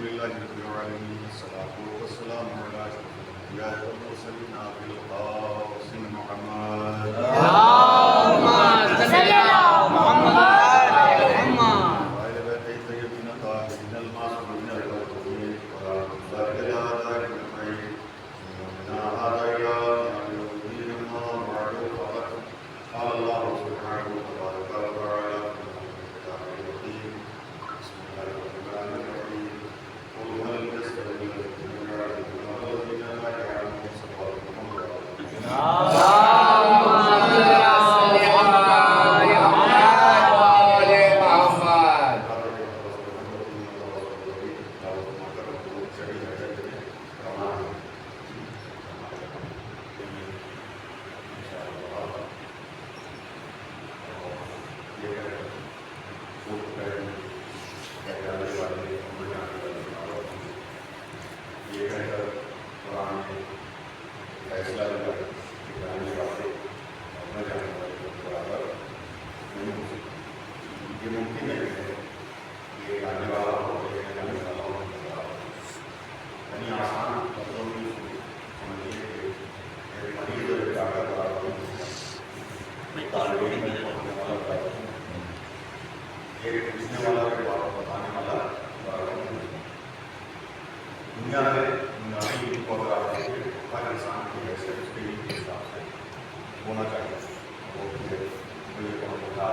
لله رب العالمين والصلاة والسلام على أشرف الأنبياء والمرسلين أبي القاسم محمد اللهم صل على محمد وعلى بيت الطيبين الطاهرين المعصومين المرحومين وبارك على آبائنا أجمعين ومن هذا إلى يوم الدين أما بعد فقد قال الله سبحانه وتبارك وتعالى في كتابه الحكيم بسم الله الرحمن الرحيم قل هل يستوي الذين يعلمون والذين لا يعلمون سواء الله یہ ممکن نہیں ہے کہ یہ آنے والا ہو یہ جانے والا ہو یعنی آسان لفظوں میں سمجھیے کہ ایک مریض اور ایک ڈاکٹر والا طالب علم میں پڑھنے والا ایک پوچھنے والا ایک بتانے والا دنیا میں دنیاوی کو اگر ہر انسان کی حیثیت اس کے حساب سے ہونا چاہیے وہ کوئی بتا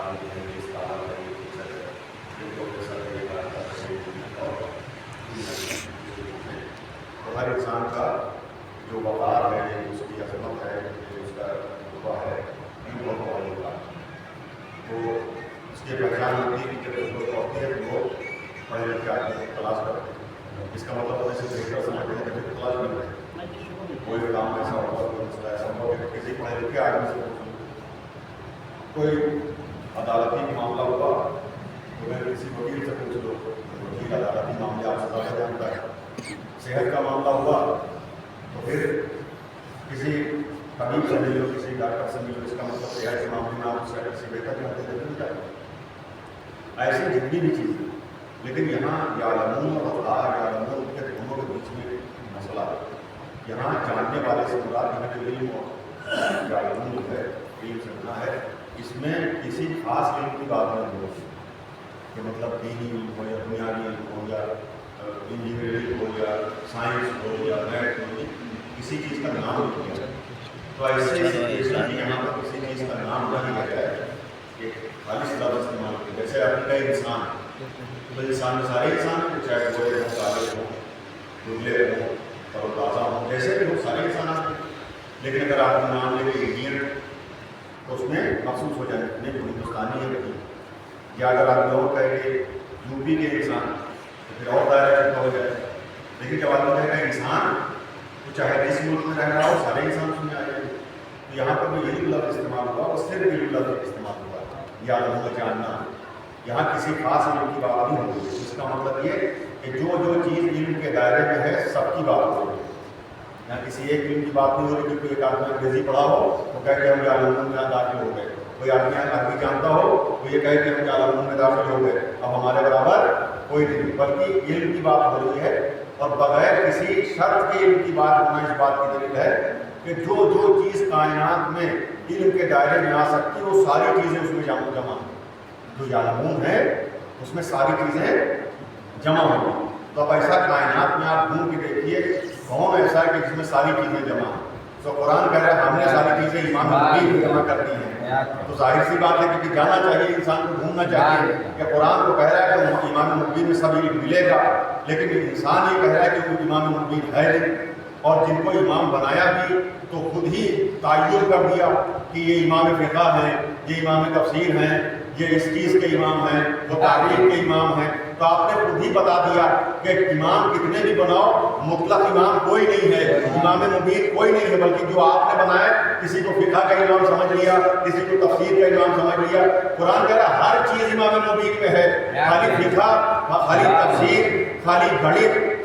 اس کا تو ہر انسان کا جو وقار ہے اس کی عظمت ہے اس کا رتبہ ہے یہ بہت بڑا ہوگا تو اس کے پہچان ہوتی ہے کہ ضرورت ہوتی ہے کہ وہ پڑھے لکھے آدمی تلاش کرتے ہیں اس کا مطلب ہوتا ہے بہتر سمجھتے ہیں کہ تلاش کر رہے ہیں کوئی کام ایسا ہوگا کوئی مسئلہ ایسا ہوگا کہ کسی پڑھے لکھے آدمی سے کوئی عدالتی معاملہ ہوا تو میں کسی وکیل سے پوچھ لو وکیل عدالتی معاملے آپ سے زیادہ جانتا ہے صحت کا معاملہ ہوا تو پھر کسی طبیب سے ملو کسی ڈاکٹر سے ملو اس کا مطلب صحت کے معاملے میں آپ سے بہتر جانتے ہیں ایسی جتنی بھی چیزیں لیکن یہاں یعلمون اور یعلمون کے دونوں کے بیچ میں مسئلہ ہے یہاں جاننے والے سے مراد یہاں جو علم اور یعلمون جو ہے علم سے بنا ہے اس میں کسی خاص علم کی بات نہیں ہو کہ مطلب دینی علم ہو یا بنیادی علم ہو یا انجینئرنگ ہو یا سائنس ہو یا میتھ ہو کسی چیز کا نام نہیں کیا تو ایسے یہاں پر کسی چیز کا نام نہیں لیا گیا ہے کہ خالص لفظ استعمال کیا جیسے آپ کا انسان تو انسان میں سارے انسان ہیں چاہے بوڑھے ہوں کالے ہوں دبلے ہوں تر و تازہ ہوں جیسے بھی ہوں سارے انسانات ہیں لیکن اگر آپ کا نام لے کے انڈین تو اس میں محسوس ہو جائے نہیں ہندوستانی ہے نہیں یا اگر آپ لوگ کہیں کہ یو پی کے انسان تو پھر اور دائرہ ہو جائے لیکن جب آدمی کہے گا انسان تو چاہے جس ملک میں رہ رہا ہو سارے انسان اس میں آ جائیں گے تو یہاں پر بھی یہی لفظ استعمال ہوا اور صرف یہی لفظ استعمال ہوا یا لوگوں کا جاننا یہاں کسی خاص علم کی بات نہیں ہوگی اس کا مطلب یہ کہ جو چیز علم کے دائرے میں ہے سب کی بات ہو رہی ہے یہاں کسی ایک علم کی بات نہیں ہو رہی کہ کوئی ایک آدمی انگریزی پڑھا ہو تو کہہ کہ ہم یعلمون میں داخل ہو گئے کوئی آدمی عربی جانتا ہو تو یہ کہے کہ ہم یعلمون میں داخل ہو گئے اب ہمارے برابر کوئی نہیں بلکہ علم کی بات ہو رہی ہے اور بغیر کسی شرط کے علم کی بات ہونا اس بات کی دلیل ہے کہ جو چیز کائنات میں علم کے دائرے میں آ سکتی ہے وہ ساری چیزیں اس میں جمع ہیں جو یعلمون ہے اس میں ساری چیزیں جمع ہوگی تو اب ایسا کائنات میں آپ ڈھونڈ کے دیکھیے کون ایسا ہے کہ جس میں ساری چیزیں جمع ہیں تو قرآن کہہ رہا ہے ہم نے ساری چیزیں امام مبین میں جمع کر دی ہیں تو ظاہر سی بات ہے کہ جانا چاہیے انسان کو ڈھونڈنا چاہیے کہ قرآن کو کہہ رہا ہے کہ امام مبین میں سب علم ملے گا لیکن انسان یہ کہہ رہا ہے کہ وہ امام مبین ہے نہیں اور جن کو امام بنایا بھی تو خود ہی تعین کر دیا کہ یہ امام فقہ ہیں یہ امام تفسیر ہیں یہ اس چیز کے امام ہیں وہ تاریخ کے امام ہیں تو آپ نے خود ہی بتا دیا کہ امام کتنے بھی بناؤ مطلق امام کوئی نہیں ہے امام مبین کوئی نہیں ہے بلکہ جو آپ نے بنایا کسی کو فقہ کا امام سمجھ لیا کسی کو تفسیر کا امام سمجھ لیا قرآن کہہ رہا ہے ہر چیز امام مبین میں ہے خالی فقہ خالی تفسیر خالی گھڑی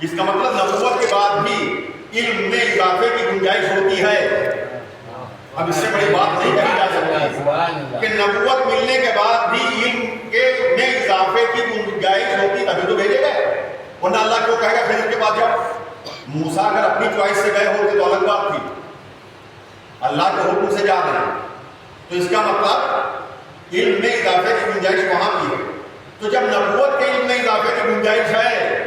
اس کا مطلب نبوت کے بعد بھی علم میں اضافے کی گنجائش ہوتی ہے. اب اس سے بڑی بات نہیں کہی جا سکتی کہ نبوت ملنے کے بعد بھی علم میں اضافے کی گنجائش ہوتی تبھی تو بھیجے گئے. ورنہ اللہ کیوں کہے گا خضر کے بعد جاؤ؟ موسیٰ اگر اپنی چوائس سے گئے ہوتے تو الگ بات تھی. اللہ کے حکم سے جا رہے ہیں تو اس کا مطلب علم میں اضافے کی گنجائش وہاں بھی ہے. تو جب نبوت کے علم میں اضافے کی گنجائش ہے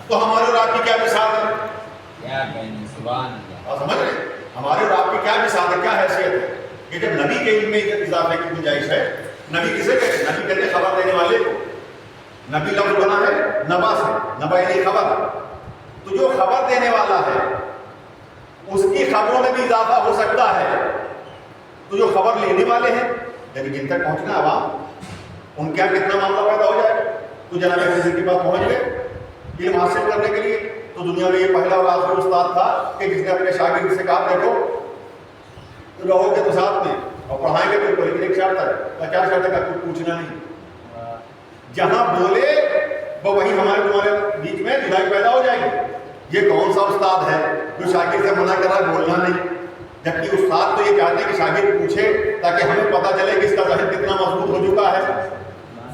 تو ہمارے اور آپ کی کیا مثال ہے؟ کیا کہنے سبحان اللہ. آپ سمجھ رہے ہیں ہمارے اور آپ کی کیا مثال ہے، کیا حیثیت ہے کہ جب نبی کے علم میں اضافے کی گنجائش ہے. نبی کسے کہتے ہیں؟ نبی کہتے ہیں خبر دینے والے کو. نبی لفظ بنا ہے نبا سے، نبا یعنی خبر. تو جو خبر دینے والا ہے اس کی خبروں میں بھی اضافہ ہو سکتا ہے. تو جو خبر لینے والے ہیں یعنی جن تک پہنچنا عوام، ان کا کتنا معاملہ پیدا ہو جائے. تو جناب خضر کے پاس پہنچ گئے علم حاصل کرنے کے لیے. تو دنیا میں یہ پہلا اور آخری استاد تھا کہ جس نے اپنے شاگرد سے کہا دیکھو رہو گے تو ساتھ میں اور پڑھائیں گے تو کوئی لیکن ایک شرط ہے. کیا شرط ہے کہ کوئی پوچھنا نہیں. جہاں بولے وہ وہیں ہمارے تمہارے بیچ میں جدائی پیدا ہو جائے گی. یہ کون سا استاد ہے جو شاگرد سے منع کر رہا ہے بولنا نہیں؟ جبکہ استاد تو یہ چاہتے ہیں کہ شاگرد پوچھے تاکہ ہمیں پتہ چلے کہ اس کا ذہن کتنا مضبوط ہو چکا ہے.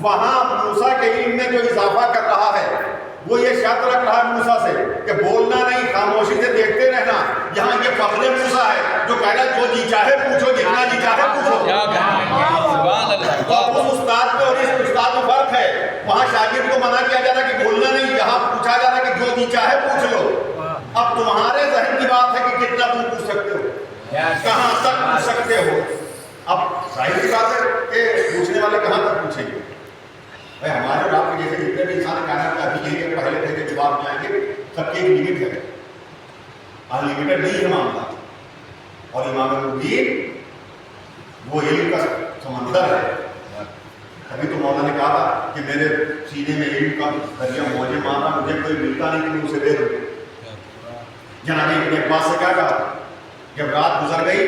وہاں موسیٰ کے علم میں جو اضافہ کر رہا ہے وہ یہ شرط رکھ رہا ہے موسیٰ سے کہ بولنا نہیں، خاموشی سے دیکھتے رہنا. یہاں یہ فخر موسیٰ ہے جو کہہ رہا ہے جو جی چاہے پوچھو، جتنا جی چاہے پوچھو. تو اس استاد میں اور اس استاد میں فرق ہے. وہاں شاگرد کو منع کیا جا رہا ہے کہ بولنا نہیں، یہاں پوچھا جا رہا ہے کہ جو جی چاہے پوچھ لو. اب تمہارے ذہن کی بات ہے کہ کتنا تم پوچھ سکتے ہو، کہاں تک پوچھ سکتے ہو. اب ظاہر سی بات ہے کہ پوچھنے والے کہاں تک پوچھیں گے. بھائی ہمارے اور آپ کے جیسے جتنے بھی انسان کائنات کا ابھی یہی پہلے تھے کہ جواب میں آئیں گے، سب کی ایک لمٹ ہے. انلمیٹڈ نہیں ہے معاملہ. اور امام مبین وہ علم کا سمندر ہے. ابھی تو مولانا نے کہا تھا کہ میرے سینے میں علم کا دریا موجے مارا، مجھے کوئی ملتا نہیں کہ اسے دے دو. جناب ابن عباس سے کیا کہا جب رات گزر گئی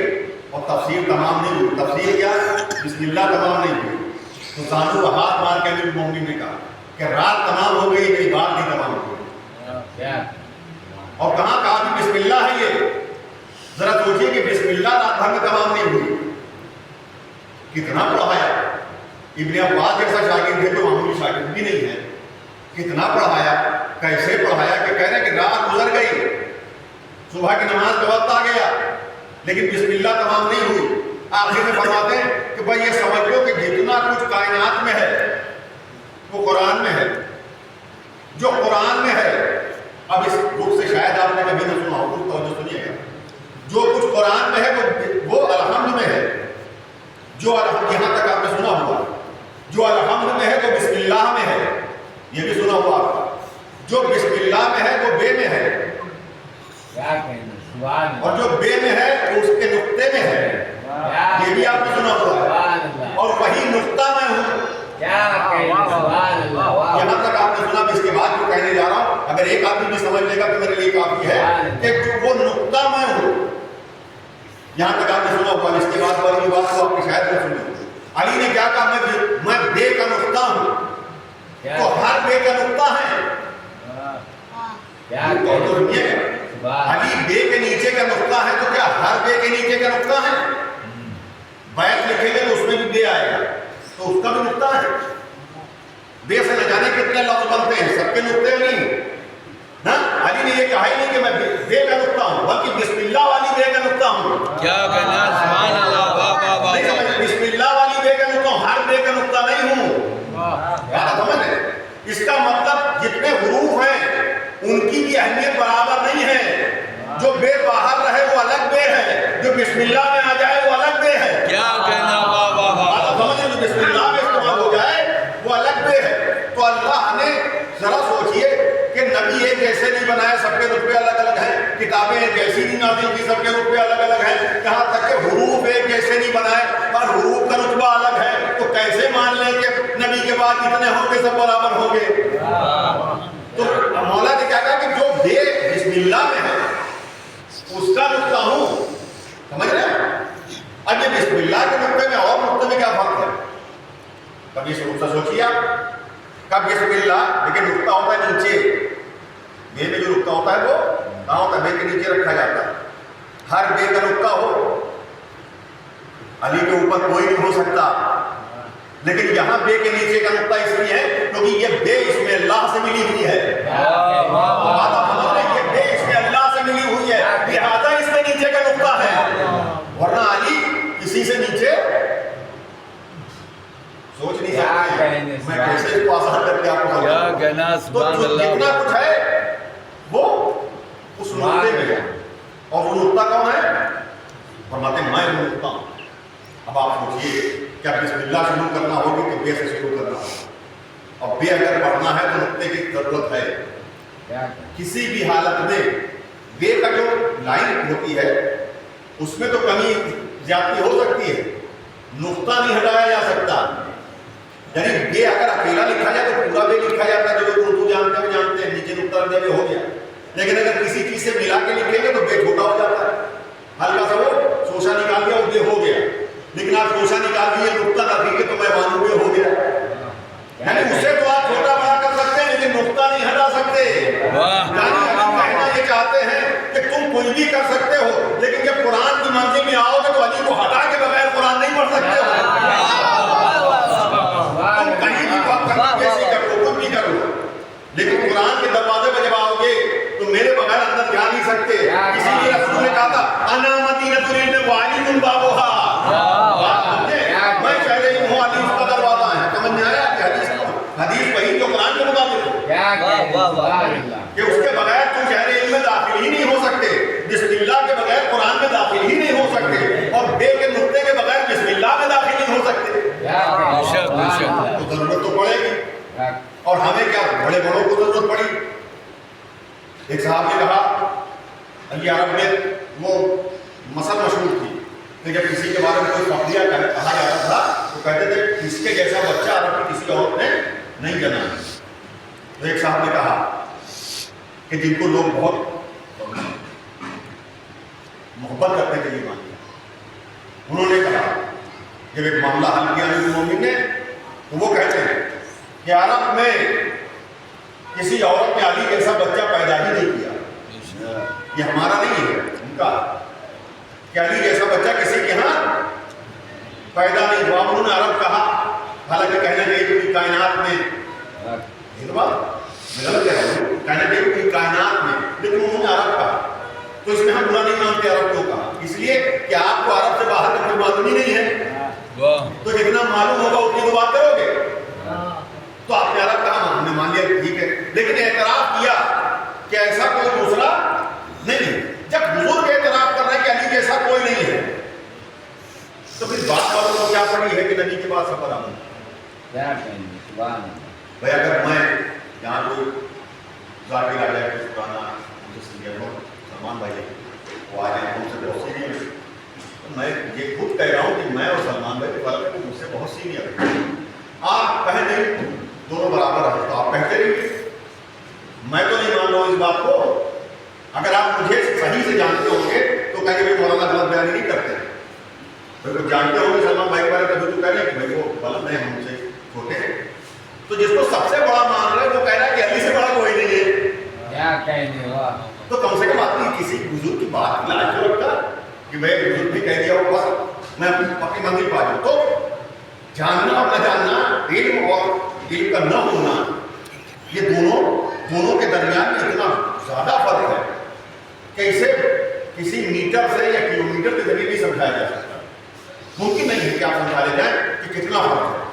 اور تفسیر تمام نہیں ہوئی، تفسیر کیا بسم اللہ تمام نہیں ہوئی، تو زانو کو ہاتھ مار کے امیر المومنین نے کہا کہ رات تمام ہو گئی میری بات نہیں تمام ہو گئی. اور کہاں کہا کہ بسم اللہ ہے. یہ ذرا سوچیے کہ بسم اللہ رات بھر میں تمام نہیں ہوئی، کتنا پڑھایا. ابن عباس جیسا شاگرد ہے جو معمولی شاگرد بھی نہیں ہے، کتنا پڑھایا، کیسے پڑھایا کہ کہہ رہے کہ رات گزر گئی، صبح کی نماز کا وقت آ گیا لیکن بسم اللہ تمام نہیں ہوئی. آخر میں فرماتے ہیں کہ بھائی یہ سمجھ لو کہ جتنا کچھ کائنات میں ہے وہ قرآن میں ہے. جو قرآن میں ہے، اب اس رخ سے شاید آپ نے کبھی نہ سنا ہو، توجہ سنیے گا. جو کچھ قرآن میں ہے وہ الحمد میں ہے. جو الحمد یہاں تک آپ نے سنا ہوا، جو الحمد میں ہے وہ بسم اللہ میں ہے، یہ بھی سنا ہوا آپ کا. جو بسم اللہ میں ہے وہ بے میں ہے، اور جو بے میں ہے وہ اس کے نقطے میں ہے، یہ بھی آپ نے سنا ہوا ہے. اور وہی نقطہ میں ہوں. یہاں تک آپ نے سنا. اس کے بعد جو کہنے جا رہا ہوں اگر ایک آدمی بھی سمجھ لے گا تو میرے لیے کافی ہے کہ وہ نقطہ میں ہوں. یہاں تک آپ نے سنا ہوا. اس کے بعد والی بات کو آپ کی شاید نہ سنی. علی نے کیا کہا میں بے کا نقطہ ہوں. تو ہر بے کا نقطہ ہے. علی بے کے نیچے کا نقطہ ہے تو کیا ہر بے کے نیچے کا نقطہ ہے؟ بیت لکھیں گے تو اس میں بھی بے آئے گا تو اس کا بھی نقطہ ہے. بے سے نہ جانے کتنے لفظ بنتے ہیں، سب کے نقطے نہیں. علی نے یہ کہا ہی نہیں کہ میں بے کا نقطہ ہوں بلکہ بسم اللہ والی بے کا نقطہ ہوں. کیا کہنا سبحان اللہ. بسم اللہ والی بے کا نقطہ ہوں، ہر بے کا نقطہ نہیں ہوں. اس کا مطلب جتنے حروف ہیں ان کی بھی اہمیت برابر نہیں ہے. جو بے باہر رہے وہ الگ بے ہے، جو بسم اللہ میں آ جائے وہ الگ بے ہے. کیا کہنا جو بسم اللہ میں استعمال ہو جائے وہ الگ بے ہے. تو اللہ نے ذرا سوچئے کہ نبی ایک جیسے نہیں بنائے، سب کے رتبے الگ الگ ہیں. کتابیں ایک جیسی نہیں نازل کی، سب کے رتبے الگ الگ ہیں. یہاں تک کہ حروف ایک جیسے نہیں بنائے اور حروف کا رتبہ الگ ہے. تو کیسے مان لیں کہ نبی کے بعد جتنے ہوں گے سب برابر ہوں گے؟ تو مولا نے کیا کہا کہ جو بے بسم اللہ میں ہے اس کا نقطہ ہوں. سمجھ رہے ہیں؟ اب یہ بسم اللہ کے نقطے میں اور نقطے میں کیا فرق ہے؟ کبھی اس سے سوچیے آپ. کب بسم اللہ لیکن نقطہ ہوتا ہے نیچے، بے میں جو کہاں ہوتا ہے؟ بے کے نیچے رکھا جاتا ہے. ہر بے کا نقطہ ہو. علی کے اوپر کوئی نہیں ہو سکتا، لیکن یہاں بے کے نیچے کا نقطہ اس لیے ہے کیونکہ یہ بے اس میں اللہ سے ملی ہوئی ہے. یہ بے اس میں اللہ سے ملی ہوئی ہے، لہٰذا اس کے نیچے کا نقطہ ہے. ورنہ علی کسی سے نیچے سوچ نہیں سکتے. میں کیسے اس کو آسان کر کے آپ کو تو جتنا کچھ ہے وہ اس نقطے میں ہے. اور وہ نقطہ کون ہے؟ فرماتے ہیں میں وہ نقطہ ہوں. اب آپ سوچیے کیا بسم اللہ شروع کرنا ہوگی تو بے سے شروع کرنا ہوگا. اور بے اگر پڑھنا ہے تو نقطے کی ضرورت ہے. کسی بھی حالت میں بے کا جو لائن ہوتی ہے اس میں تو کمی زیادتی ہو سکتی ہے، نقطہ نہیں ہٹایا جا سکتا. یعنی بے اگر اکیلا لکھا جائے تو پورا بے لکھا جاتا ہے، جو لوگ اردو جانتے ہیں جانتے ہیں، نیچے نقطہ لگے ہوئے ہو گیا. لیکن اگر کسی چیز سے ملا کے لکھیں گے تو بے چھوٹا ہو جاتا ہے. ہلکا سا وہ شوشا نکال دیا وہ بے ہو گیا. لیکن آپ شوشا نکال دیے نقطہ نہ دیکھیں تو میں مانوں بے ہو گیا. یعنی اسے تو آپ چھوٹا بڑا کر سکتے ہیں لیکن نقطہ نہیں ہٹا سکتے. یعنی کہنا یہ چاہتے ہیں کہ تم کچھ بھی کر سکتے ہو لیکن جب قرآن کی منزل میں آؤ گے تو علی کو ہٹا کے بغیر قرآن نہیں پڑھ سکتے ہو. تم کہیں بھی بات کرنا کیسی کر لو کچھ بھی کر لو، لیکن قرآن کے دروازے پہ جب آؤ گے تو میرے بغیر اندر جا نہیں سکتے. اسی لیے رسول نے کہا تھا انا مدینۃ العلم وعلی بابھا، میں شہر علم ہوں، علی اس کا دروازہ ہے. سمجھ میں آیا کہ حدیث وہی جو قرآن کے مطابق کہ اس کے بغیر تم شہر علم میں داخل ہی نہیں ہو سکتے. بسم اللہ کے بغیر قرآن میں داخل ہی نہیں ہو سکتے، اور بے کے نقطے کے بغیر بسم اللہ میں داخل نہیں ہو سکتے. تو ضرورت تو پڑے گی. اور ہمیں کیا بڑے بڑوں کو ضرورت پڑی. ایک صاحب نے کہا یہ عرب میں وہ مثل مشہور تھی کہ جب کسی کے بارے میں کوئی فقیہ کہا جاتا تھا تو کہتے تھے اس کے جیسا بچہ عرب کی کسی عورت نے نہیں جنا. تو ایک صاحب نے کہا کہ جن کو لوگ بہت محبت کرتے تھے ایمان میں، انہوں نے کہا جب ایک معاملہ حل کیا امیر المومنین نے تو وہ کہتے ہیں کہ عرب میں کسی عورت نے علی جیسا بچہ پیدا ہی نہیں کیا. یہ ہمارا نہیں ہے، ان کا، کہ علی جیسا بچہ کسی کے ہاں پیدا نہیں ہوا. انہوں نے عرب کہا، حالانکہ کہنا چاہیے کہ کائنات میں کہنا چاہیے کہ کائنات میں، لیکن انہوں نے عرب کہا. تو اس میں ہم برا نہیں مانتے عرب کیوں کہا؟ اس لیے کہ آپ کو عرب سے باہر کا کوئی معلوم ہی نہیں ہے. تو جتنا معلوم ہوگا اتنی تو بات کرو گے. تو آپ نے عرب کہا، ہم نے مان لیا ٹھیک ہے، لیکن اعتراف کیا کہ ایسا کوئی دوسرا نہیں ہے. جب بزرگ اعتراف کر رہے ہیں کہ علی جیسا کوئی نہیں ہے تو پھر بات والوں کو کیا پڑی ہے کہ نبی کے پاس سفر آؤں. بھائی اگر میں یہاں کوئی ذاکر آ جائے کچھ پرانا مجھے سینئر ہو سلمان بھائی وہ آ جائیں مجھ سے بہت سینئر ہے، تو میں یہ خود کہہ رہا ہوں کہ میں اور سلمان بھائی کے فرق ہے مجھ سے بہت سینئر ہے. آپ کہیں نہیں دونوں برابر ہیں تو آپ کہتے رہیے. میں تو نہیں مان رہا ہوں اس بات کو. اگر آپ مجھے صحیح سے جانتے ہوں گے تو کہیں گے مولانا غلط بیانی نہیں کرتے. تو جانتے ہوں گے سلمان بھائی کے بارے میں تو کہہ رہے ہیں کہ بھائی وہ غلط ہیں، ہم سے چھوٹے ہیں. تو جس کو سب سے بڑا مان رہا ہے وہ کہہ رہا ہے کہ علی سے بڑا کوئی نہیں ہے. کیا کہنے ہوا. تو کم سے کم آدمی کسی بزرگ کی بات لاج تو رکھتا کہ بھائی بزرگ بھی کہہ دیا ہو بس میں اپنی منزل پا جاؤں. تو جاننا اور نہ جاننا، علم اور علم کا نہ ہونا، یہ دونوں کے درمیان میں اتنا زیادہ فرق ہے کہ اسے کسی میٹر سے یا کلو میٹر کے ذریعے نہیں سمجھایا جا سکتا. ممکن نہیں ہے کہ آپ سمجھا لے جائیں کہ کتنا فرق ہے.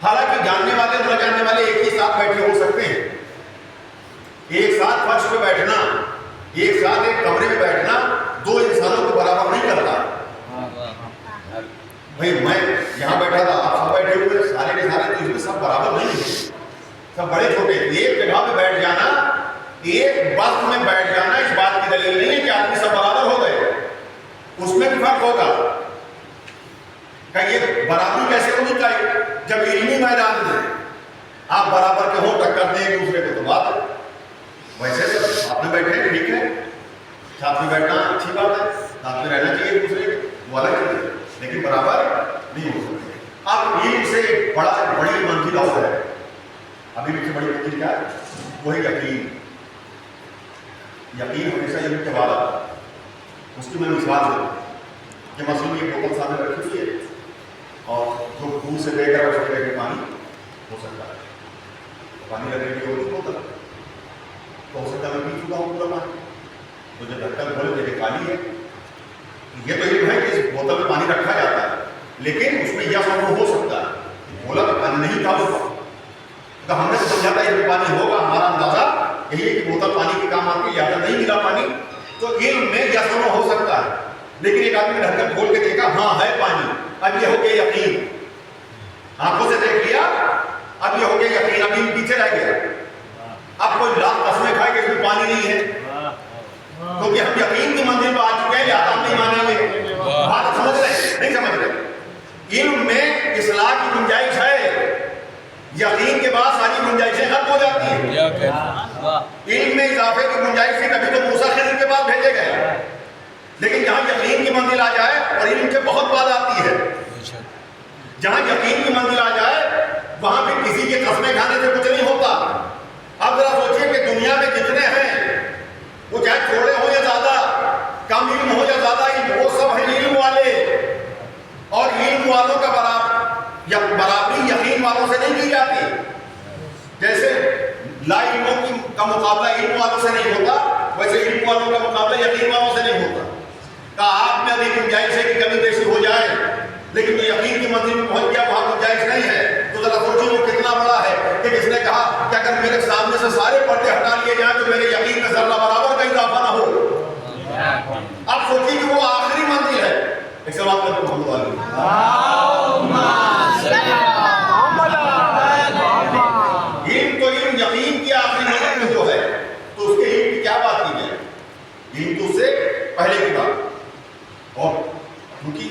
حالانکہ جاننے والے اور نہ جاننے والے ایک ہی ساتھ بیٹھے ہو سکتے ہیں. ایک ساتھ فرش پہ بیٹھنا، ایک ساتھ ایک کمرے میں بیٹھنا دو انسانوں کو برابر نہیں کرتا. بھائی میں یہاں بیٹھا تھا، آپ سب بیٹھے ہوئے سارے کے سارے، تو اس میں سب برابر نہیں ہیں، سب بڑے چھوٹے. ایک جگہ پہ بیٹھ جانا، ایک وقت میں بیٹھ جانا اس بات کی دلیل نہیں ہے کہ آدمی سب برابر ہو گئے. اس میں بھی فرق ہوگا. کہ یہ برابری کیسے ہونی چاہیے؟ جب علمی میدان میں آپ برابر کے ہوں، ٹکر دیں ایک دوسرے کو تو بات ہے. ویسے تو ساتھ میں بیٹھے ٹھیک ہے، ساتھ میں بیٹھنا اچھی بات ہے، ساتھ میں رہنا چاہیے ایک دوسرے کے، وہ الگ چیز ہے، لیکن برابر نہیں ہو سکتے. اب علم سے ایک بڑی منزل اور ہے. ابھی سے بڑی منزل کیا ہے؟ وہی یقین. یقین ہمیشہ علم کے بعد آتا ہے. اس کی میں مثال دوں کہ مثلاً یہ بوتل سامنے رکھی ہوئی ہے اور جو دور سے بہ کر اس میں پانی ہو سکتا ہے. پانی لگنے کی ہوگی بوتل تو ہو سکتا ہے میں پی چکا ہوں پورا پانی. تو جب ڈھکن کھولے دیکھے خالی ہے. یہ تو علم ہے کہ اس بوتل میں پانی رکھا جاتا ہے لیکن اس میں یہ سب ہو سکتا ہے بولا تو پانی نہیں تھا وہ. تو ہم نے تو سمجھا تھا اس میں پانی ہوگا. ہمارا اندازہ یہی ہے کہ بوتل پانی کے کام آتی ہے یا نہیں ملا پانی. تو علم میں یہ سب ہو سکتا ہے لیکن ایک آدمی نے ڈھکن کھول کے دیکھا ہاں ہے پانی. اب یہ ہو گیا یقین. آنکھوں سے دیکھ لیا اب یہ ہو گیا یقین. اب علم پیچھے رہ گیا. اب کوئی لاکھ قسمیں کھائے کہ اس میں پانی نہیں ہے کیونکہ ہم یقین کی منزل پہ آ چکے ہیں. لہٰذا ہم نہیں مانیں گے. بات سمجھ رہے نہیں سمجھ رہے. علم میں اصلاح کی گنجائش ہے. یقین کے بعد ساری گنجائشیں ختم ہو جاتی ہیں. علم میں اضافے کی گنجائش تھی تبھی تو موسیٰ خضر کے بعد بھیجے گئے. لیکن جہاں یقین کی منزل آ جائے اور علم کے بہت بعد آتی ہے. جہاں یقین کی منزل آ جائے وہاں پھر کسی کے قسمیں کھانے سے کچھ نہیں ہوتا. اب ذرا سوچیے کہ دنیا میں جتنے ہیں وہ چاہے تھوڑے ہو یا زیادہ, کم علم ہو یا زیادہ علم, وہ سب ہیں علم والے. اور علم والوں کا برابری یقین والوں سے نہیں کی جاتی. جیسے لا علموں کا مقابلہ علم والوں سے نہیں ہوتا ویسے علم والوں کا مقابلہ یقین والوں سے نہیں ہوتا. آپ میں ابھی گنجائش ہے کہ کمی بیشی ہو جائے لیکن جو یقین کی منزل میں پہنچ گیا وہاں گنجائش نہیں ہے. تو ذرا سوچو وہ کتنا بڑا ہے کہ جس نے کہا کہ اگر میرے سامنے سے سارے پردے ہٹا لیے جائیں تو میرے یقین میں ذرہ برابر کا اضافہ نہ ہو. اب سوچیے کہ وہ آخری منزل ہے. ایک سوال میں محمد علی علم تو علم یقین کی آخری منزل میں جو ہے تو اس کے علم کی کیا بات کی جائے. علم تو اس سے پہلے کی بات. اور کیونکہ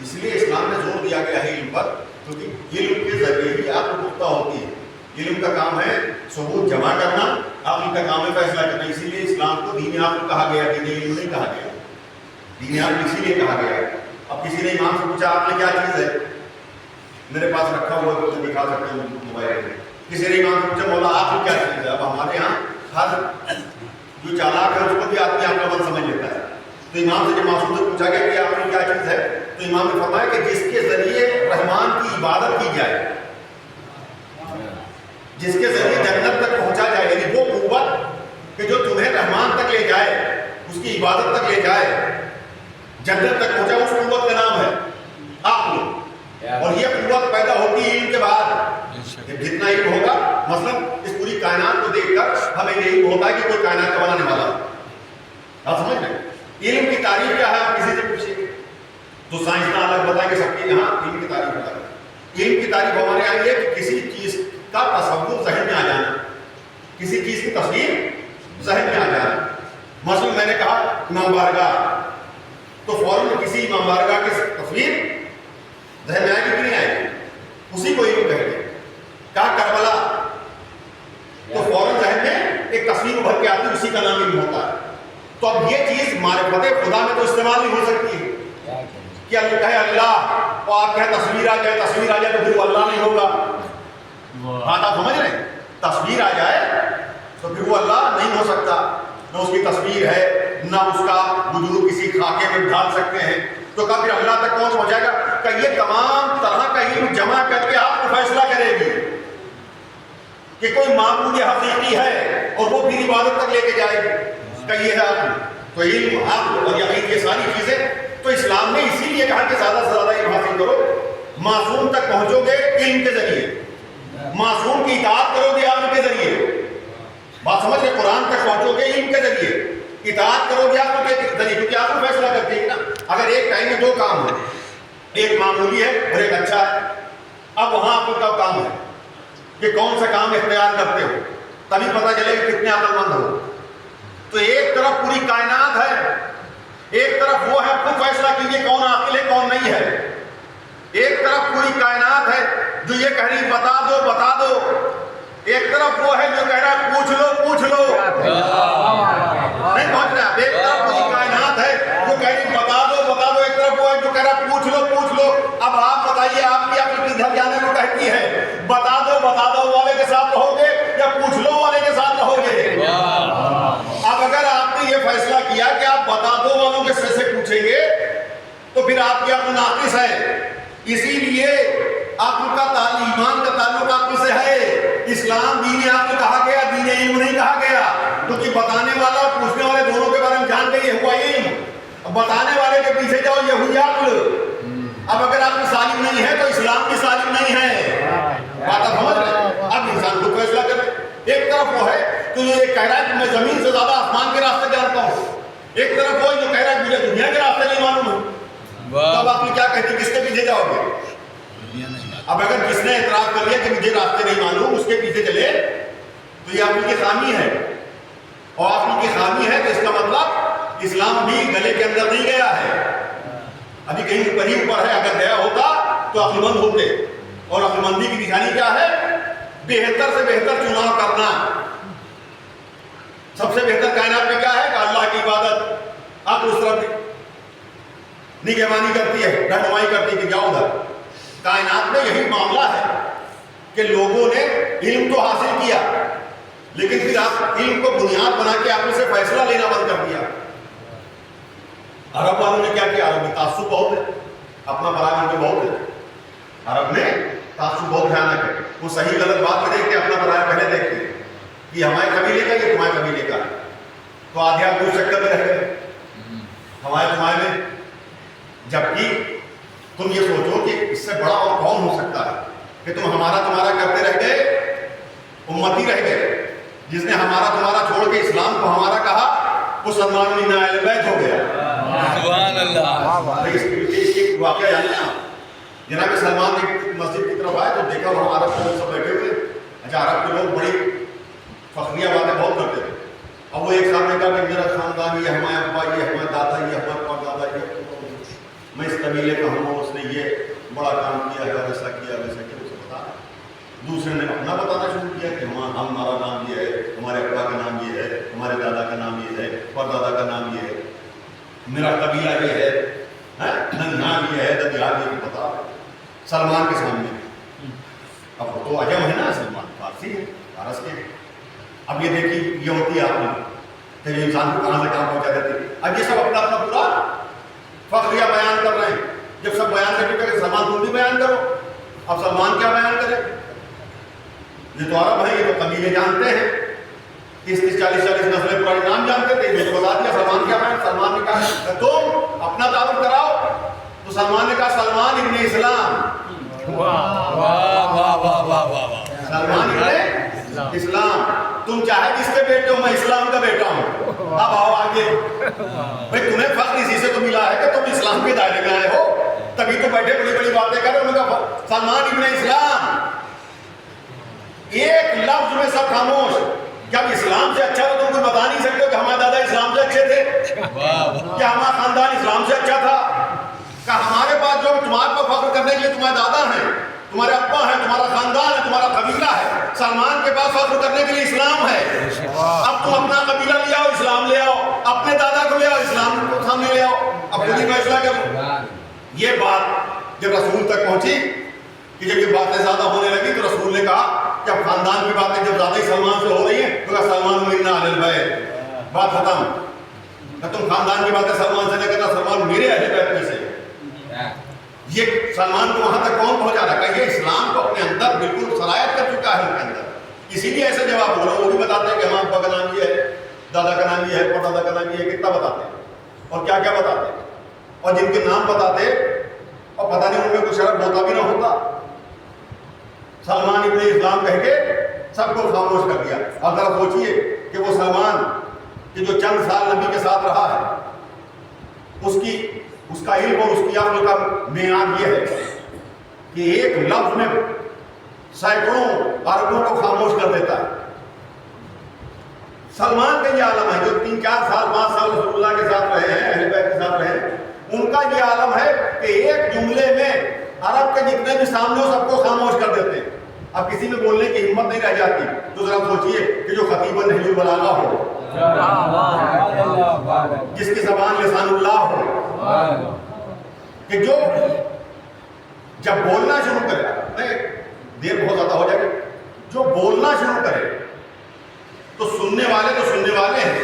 اس لیے اسلام میں زور دیا گیا ہے علم پر کیونکہ علم کے ذریعے ہی عقل پختہ ہوتی ہے. علم کا کام ہے ثبوت جمع کرنا, عقل کا کام ہے فیصلہ کرنا. اسی لیے اسلام کو دین عقل کہا گیا, دین علم نہیں کہا گیا. دین عقل اسی لیے کہا گیا. اب کسی نے امام سے پوچھا عقل کیا چیز ہے, میرے پاس رکھا ہوا ہے تو دکھا سکتے ہیں موبائل میں. کسی نے امام سے پوچھا مولا عقل کیا چیز ہے. اب ہمارے یہاں ہر جو چالاک ہے اس کو بھی آدمی عقل مند سمجھ لیتا ہے. تو امام سے جب معصوم سے پوچھا گیا کہ عقل کیا چیز ہے تو امام نے فرمایا کہ جس کے ذریعے رحمان کی عبادت کی جائے, جس کے ذریعے جنت تک پہنچا جائے, یعنی وہ قوت کہ جو تمہیں رحمان تک لے جائے, اس کی عبادت تک لے جائے, جنت تک پہنچا, اس قوت کا نام ہے عقل. اور یہ قوت پیدا ہوتی ہے علم کے بعد. جتنا علم ہوگا مثلا اس پوری کائنات کو دیکھ کر ہمیں یہ علم ہوتا ہے کہ کوئی کائنات کا بنانے والا. آپ سمجھ رہے ہیں علم کی تعریف کیا ہے. آپ کسی سے پوچھیے تو سائنسداں الگ بتائیں گے, سب کے یہاں علم کی تعریف الگ ہے. علم کی تعریف ہمارے یہاں یہ کہ کسی چیز کا تصور ذہن میں آ جانا, کسی چیز کی تصویر ذہن میں آ جانا. مثلا میں نے کہا امام بارگاہ تو فوراً کسی امام بارگاہ کی تصویر ذہن میں آئے گی کہ نہیں آئے گی, اسی کو علم کہیں گے. کہا کربلا تو فوراً ذہن میں ایک تصویر ابھر کے آتی ہے, اسی کا نام علم ہوتا ہے. تو اب یہ چیز معرفت خدا میں تو استعمال نہیں ہو سکتی ہے کہ کہے اللہ اور آپ کہیں تصویر آ جائے, تصویر آ جائے تو پھر وہ اللہ نہیں ہوگا. بات آپ سمجھ رہے ہیں. تصویر آ جائے تو پھر وہ اللہ نہیں ہو سکتا. نہ اس کی تصویر ہے نہ اس کا وجود کسی خاکے میں ڈال سکتے ہیں. تو کہا پھر اللہ تک کون پہنچائے گا. کہ یہ تمام طرح کا علم جمع کر کے آپ کو فیصلہ کرے گی کہ کوئی معبود حقیقی ہے اور وہ پھر عبادت تک لے کے جائے گی. کہ یہ ہے عقل. تو علم عقل اور یقین یہ ساری چیزیں تو اسلام نے اسی لیے کہا کہ زیادہ سے زیادہ علم حاصل کرو. معصوم تک پہنچو گے علم کے ذریعے, معصوم کی اطاعت کرو گے عقل کے ذریعے. بات سمجھ رہے, قرآن تک پہنچو گے علم کے ذریعے, اطاعت کرو گے عقل کے ذریعے کیونکہ عقل فیصلہ کرتی ہے نا. اگر ایک ٹائم میں دو کام ہے, ایک معمولی ہے اور ایک اچھا ہے, اب وہاں عقل کا کام ہے کہ کون سا کام اختیار کرتے ہو, تبھی پتہ چلے کہ کتنے عقل مند ہو. تو ایک طرف پوری کائنات ہے, ایک طرف وہ ہے خود فیصلہ کیجیے کون عاقل ہے کون نہیں ہے. ایک طرف پوری کائنات ہے جو یہ کہہ رہی بتا دو بتا دو, ایک طرف وہ ہے جو کہہ رہا پوچھ لو پوچھ لو. نہیں پہنچ رہا. ایک طرف پوری کائنات ہے جو کہہ رہی بتا دو بتا دو, ایک طرف وہ ہے جو کہہ رہا پوچھ لو پوچھ لو. اب آپ بتائیے آپ کی عقل کدھر جانے کو کہتی ہے, بتا دو والے کے ساتھ رہو گے یا پوچھ لو والے کے ساتھ رہو گے. اب اگر آپ نے یہ فیصلہ کیا کہ آپ بتا دو والوں کے سر سے پوچھیں گے تو پھر آپ کی عقل ناقص ہے. اسی لیے عقل کا ایمان کا تعلق عقل سے ہے. اسلام دین عقل کہا گیا, دین علم نہیں کہا گیا, کیونکہ بتانے والا اور پوچھنے والے دونوں کے بارے میں جان کے یہ ہوا علم. اب بتانے والے کے پیچھے جاؤ یہ ہوئی عقل. اب اگر عقل سالم نہیں ہے تو اسلام بھی سالم نہیں ہے. بات آپ سمجھ رہے ہیں؟ اب انسان کو فیصلہ کرے. ایک طرف وہ ہے تو یہ کہہ رہا ہے کہ میں زمین سے زیادہ آسمان کے راستے جانتا ہوں, ایک طرف وہ جو کہہ رہا ہے مجھے دنیا کے راستے نہیں معلوم ہے. تب آپ نے کیا کہتی کس کے پیچھے جاؤ گے؟ اب اگر کس نے اعتراف کر لیا کہ مجھے راستے نہیں معلوم, اس کے پیچھے چلے تو یہ عقل کی خامی ہے. اور عقل کی خامی ہے تو اس کا مطلب اسلام بھی گلے کے اندر نہیں گیا ہے, ابھی کہیں قریب پر ہے. اگر گیا ہوتا تو عقل مند ہوتے. اور عقل مندی کی نشانی کیا ہے؟ بہتر سے بہتر چناؤ کرنا. سب سے بہتر کائنات میں کیا ہے کہ اللہ کی عبادت. عقل اس طرف نگہبانی کرتی ہے, رہنمائی کرتی ہے کہ جاؤ ادھر. کائنات میں یہی معاملہ ہے کہ لوگوں نے علم تو حاصل کیا لیکن پھر آپ علم کو بنیاد بنا کے عقل سے فیصلہ لینا بند کر دیا. عرب والوں نے کیا کیا؟ عرب میں تعصب بہت ہے, اپنا برائے ان کو بہت ہے. عرب میں تعصب بہت بھیانک ہے. وہ صحیح غلط بات میں دیکھتے, اپنا برائے پہلے دیکھتے کہ ہمارے قبیلے کا یہ تمہارے قبیلے کا, تو آدھے آپ دور چکر میں رہ گئے ہمارے میں. جبکہ تم یہ سوچو کہ اس سے بڑا اور کون ہو سکتا ہے کہ تم تمہارا کرتے رہ گئے, امتی رہ گئے. جس نے تمہارا چھوڑ کے اسلام کو ہمارا کہا وہ سلمان بن اہل بیت ہو گیا. سبحان اللہ. اس کی واقعہ جانتے ہیں آپ؟ جناب سلمان مسجد کی طرف آئے تو دیکھا وہاں عرب کے لوگ سب بیٹھے ہوئے. اچھا, عرب کے لوگ بڑی فخریہ باتیں بہت کرتے تھے. اب وہ ایک ساتھ نے کہا کہ میرا خاندان, یہ ہمارے ابا, یہ ہمارے دادا, یہ ہمارے پردادا, یہ میں اس قبیلے کا ہوں, اس نے یہ بڑا کام کیا ہے, ویسا کیا ویسا کیا, اسے بتا. دوسرے نے اپنا بتانا شروع کیا کہ ہمارا نام یہ ہے, ہمارے ابا کا نام یہ ہے, ہمارے دادا کا نام یہ ہے, پردادا کا نام یہ ہے, میرا قبیلہ یہ ہے, ننھیال یہ ہے, ددیال یہ بتا. سلمان کے سامنے, اب وہ تو عجم ہے نا, سلمان فارسی ہے, فارس کے. اب یہ دیکھیے یہ ہوتی ہے آپ نے کہ جو انسان کو کہاں سے کہاں پہنچا دیتے. اب یہ سب اپنا اپنا پورا فخریہ بیان کر رہے ہیں. جب سب بیان کر چکے کہ سلمان تم بھی بیان کرو. اب سلمان کیا بیان کرے؟ یہ تو عرب ہے, یہ تو قبیلے جانتے ہیں, 30-40 نسلیں پرانے نام جانتے تھے. یہ تو بتا دیا سلمان کیا بیان. سلمان نے کہا تم اپنا تعارف کراؤ. تو سلمان نے کہا سلمان ابن اسلام. سلمان ابن اسلام. تم چاہے کس کے بیٹے ہو, میں اسلام کا بیٹا ہوں. اب آؤ آگے. بھائی تمہیں فخر اسی سے تو ملا ہے کہ تم اسلام کے دائرے میں آئے ہو, تبھی تو بیٹھے بڑی بڑی باتیں کر رہے ہو. سلمان ابن اسلام, ایک لفظ میں سب خاموش. جب اسلام سے اچھا ہو تو کوئی بتا نہیں سکتے کہ ہمارے دادا اسلام سے اچھے تھے, کیا ہمارا خاندان اسلام سے اچھا تھا, کہ ہمارے پاس جو تمہارے پر فخر کرنے کے لیے تمہارے دادا ہیں, تمہارے ابا ہیں, تمہارا خاندان ہے, تمہارا قبیلہ ہے. سلمان کے پاس فخر کرنے کے لیے اسلام ہے. اب تم اپنا قبیلہ لے آؤ, اسلام لے آؤ, اپنے دادا کو لے آؤ, اسلام کو سامنے لے آؤ, اب خود ہی فیصلہ کرو. یہ بات جب رسول تک پہنچی کہ جب یہ باتیں زیادہ ہونے لگی تو رسول نے کہا کہ اب خاندان کی باتیں جب زیادہ ہی سلمان سے ہو رہی ہیں تو کہا سلمان من اہل بیت, بات ختم. تم خاندان کی باتیں سلمان سے نہ کرنا, سلمان میرے اہل بیت میں سے. یہ سلمان کو وہاں تک کون پہنچا رہا ہے کہ یہ اسلام کو اپنے اندر بالکل سرایت کر چکا ہے ان کے اندر. اسی لیے ایسے جواب ہو رہا ہے. وہ بھی بتاتے ہیں کہ ہمارے ابا کا نام یہ ہے, دادا کا نام یہ ہے, پردادا کا نام یہ ہے. کتنا بتاتے ہیں اور کیا کیا بتاتے ہیں, اور جن کے نام بتاتے اور پتہ نہیں ان میں کچھ شرط ہوتا بھی نہ ہوتا. سلمان ابن اسلام کہہ کے سب کو خاموش کر دیا. اب ذرا سوچئے کہ وہ سلمان کہ جو چند سال نبی کے ساتھ رہا ہے, اس کا علم اور اس کی عقل کا معیار یہ ہے کہ ایک لفظ میں سینکڑوں عربوں کو خاموش کر دیتا ہے. سلمان کا یہ عالم ہے جو 3-4 سال 5 سال رسول اللہ کے ساتھ رہے ہیں, اہل بیت کے ساتھ رہے ہیں, ان کا یہ عالم ہے کہ ایک جملے میں عرب کے جتنے بھی سامنے ہو سب کو خاموش کر دیتے ہیں. اب کسی میں بولنے کی ہمت نہیں رہ جاتی. تو ذرا سوچئے کہ جو خطیب نہج البلاغہ ہو, جس کی زبان لسان اللہ ہو, کہ جو جب بولنا شروع کرے, دیر بہت زیادہ ہو جائے گی, جو بولنا شروع کرے تو سننے والے ہیں,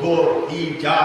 2 3 4